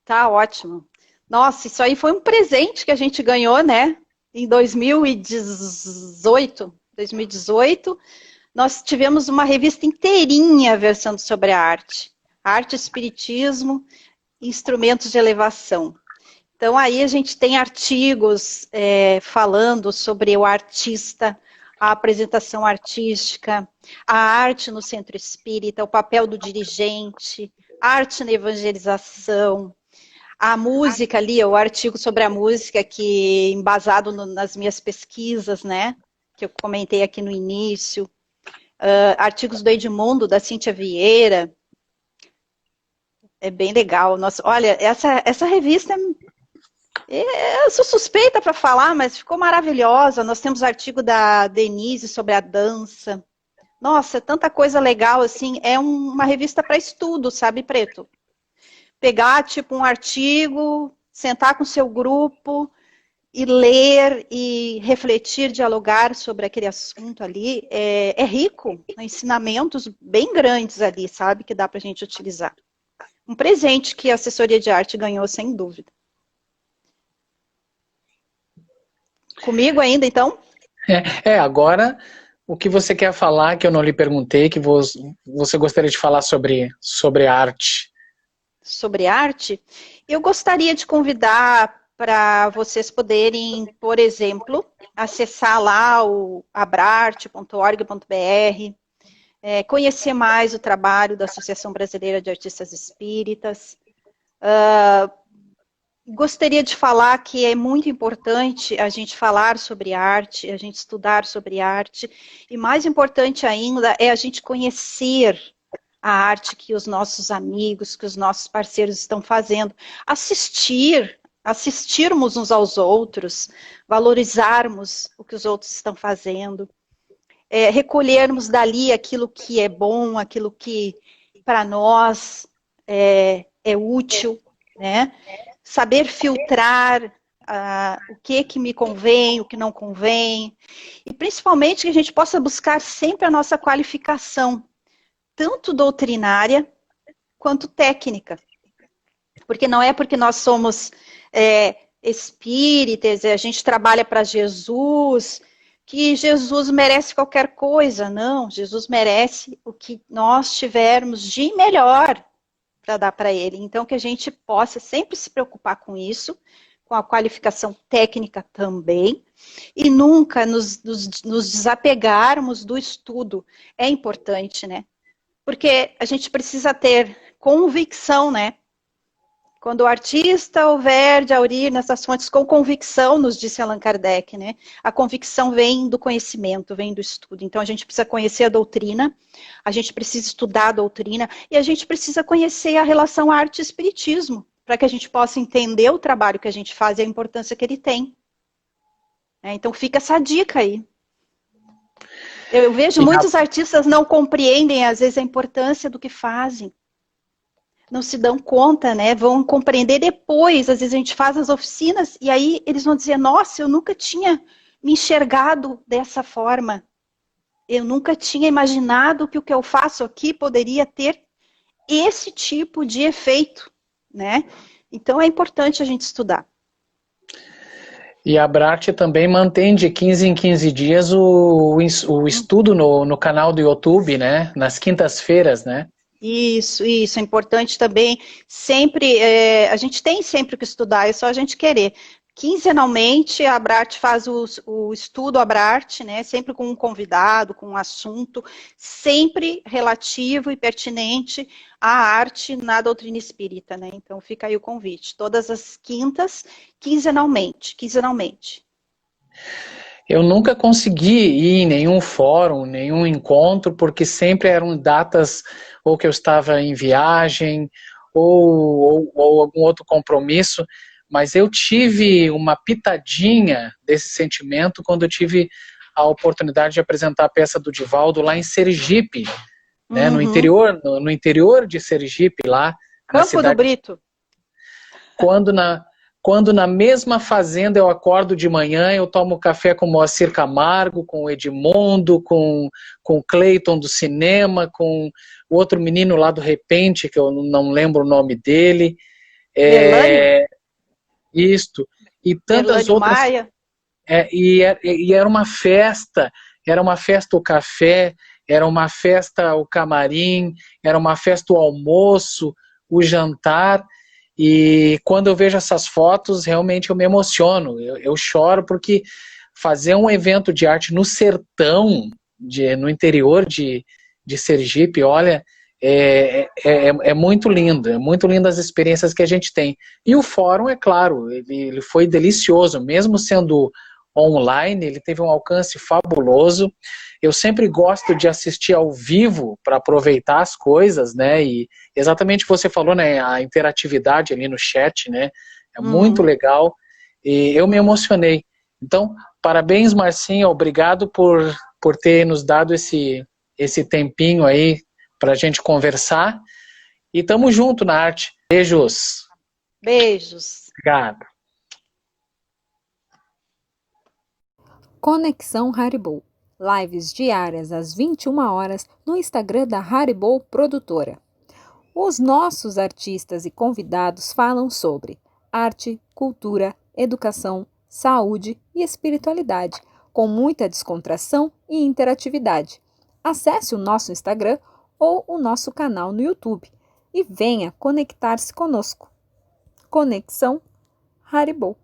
Tá ótimo. Nossa, isso aí foi um presente que a gente ganhou, né? Em 2018, nós tivemos uma revista inteirinha versando sobre a arte, espiritismo, instrumentos de elevação. Então aí a gente tem artigos falando sobre o artista, a apresentação artística, a arte no centro espírita, o papel do dirigente, arte na evangelização, a música ali, o artigo sobre a música, que embasado nas minhas pesquisas, né, que eu comentei aqui no início, artigos do Edmundo, da Cíntia Vieira, é bem legal. Nossa, olha, essa revista, eu sou suspeita para falar, mas ficou maravilhosa. Nós temos artigo da Denise sobre a dança. Nossa, tanta coisa legal, assim, é uma revista para estudo, sabe, Preto? Pegar, tipo, um artigo, sentar com o seu grupo e ler e refletir, dialogar sobre aquele assunto ali. É rico, ensinamentos bem grandes ali, sabe, que dá para a gente utilizar. Um presente que a assessoria de arte ganhou, sem dúvida. Comigo ainda, então? Agora, o que você quer falar, que eu não lhe perguntei, que você gostaria de falar sobre arte? Sobre arte, eu gostaria de convidar para vocês poderem, por exemplo, acessar lá o abrarte.org.br, conhecer mais o trabalho da Associação Brasileira de Artistas Espíritas. Gostaria de falar que é muito importante a gente falar sobre arte, a gente estudar sobre arte, e mais importante ainda é a gente conhecer a arte que os nossos amigos, que os nossos parceiros estão fazendo. Assistirmos uns aos outros, valorizarmos o que os outros estão fazendo, recolhermos dali aquilo que é bom, aquilo que para nós é útil, né? Saber filtrar o que me convém, o que não convém, e principalmente que a gente possa buscar sempre a nossa qualificação, tanto doutrinária quanto técnica. Porque não é porque nós somos espíritas, a gente trabalha para Jesus, que Jesus merece qualquer coisa. Não, Jesus merece o que nós tivermos de melhor para dar para ele. Então, que a gente possa sempre se preocupar com isso, com a qualificação técnica também, e nunca nos desapegarmos do estudo. É importante, né? Porque a gente precisa ter convicção, né? Quando o artista houver de aurir nessas fontes com convicção, nos disse Allan Kardec, né? A convicção vem do conhecimento, vem do estudo. Então a gente precisa conhecer a doutrina, a gente precisa estudar a doutrina e a gente precisa conhecer a relação arte e espiritismo, para que a gente possa entender o trabalho que a gente faz e a importância que ele tem. Então fica essa dica aí. Eu vejo muitos artistas não compreendem, às vezes, a importância do que fazem. Não se dão conta, né? Vão compreender depois. Às vezes a gente faz as oficinas e aí eles vão dizer, nossa, eu nunca tinha me enxergado dessa forma. Eu nunca tinha imaginado que o que eu faço aqui poderia ter esse tipo de efeito, né? Então é importante a gente estudar. E a Brat também mantém de 15 em 15 dias o estudo no canal do YouTube, né? Nas quintas-feiras, né? Isso, é importante também. Sempre, a gente tem sempre que estudar, é só a gente querer. Quinzenalmente, a Brat faz o estudo Abrarte, né? Sempre com um convidado, com um assunto, sempre relativo e pertinente à arte na doutrina espírita, né? Então fica aí o convite. Todas as quintas, quinzenalmente. Eu nunca consegui ir em nenhum fórum, nenhum encontro, porque sempre eram datas ou que eu estava em viagem ou algum outro compromisso, mas eu tive uma pitadinha desse sentimento quando eu tive a oportunidade de apresentar a peça do Divaldo lá em Sergipe, né, no interior de Sergipe, lá na Campo cidade, do Brito. Quando na mesma fazenda eu acordo de manhã, eu tomo café com o Moacir Camargo, com o Edmundo, com o Cleiton do cinema, com o outro menino lá do Repente, que eu não lembro o nome dele. Isto. E tantas Erlânio outras. Maia. E era uma festa o café, era uma festa o camarim, era uma festa o almoço, o jantar. E quando eu vejo essas fotos, realmente eu me emociono, eu choro, porque fazer um evento de arte no sertão, no interior de Sergipe, olha, é muito lindo as experiências que a gente tem. E o fórum, é claro, ele foi delicioso, mesmo sendo online, ele teve um alcance fabuloso. Eu sempre gosto de assistir ao vivo para aproveitar as coisas, né? E exatamente o que você falou, né? A interatividade ali no chat, né? É muito legal. E eu me emocionei. Então, parabéns, Marcinha. Obrigado por ter nos dado esse tempinho aí para a gente conversar. E tamo junto na arte. Beijos. Beijos. Obrigado. Conexão Haribo. Lives diárias às 21 horas no Instagram da Haribo Produtora. Os nossos artistas e convidados falam sobre arte, cultura, educação, saúde e espiritualidade, com muita descontração e interatividade. Acesse o nosso Instagram ou o nosso canal no YouTube e venha conectar-se conosco. Conexão Haribo.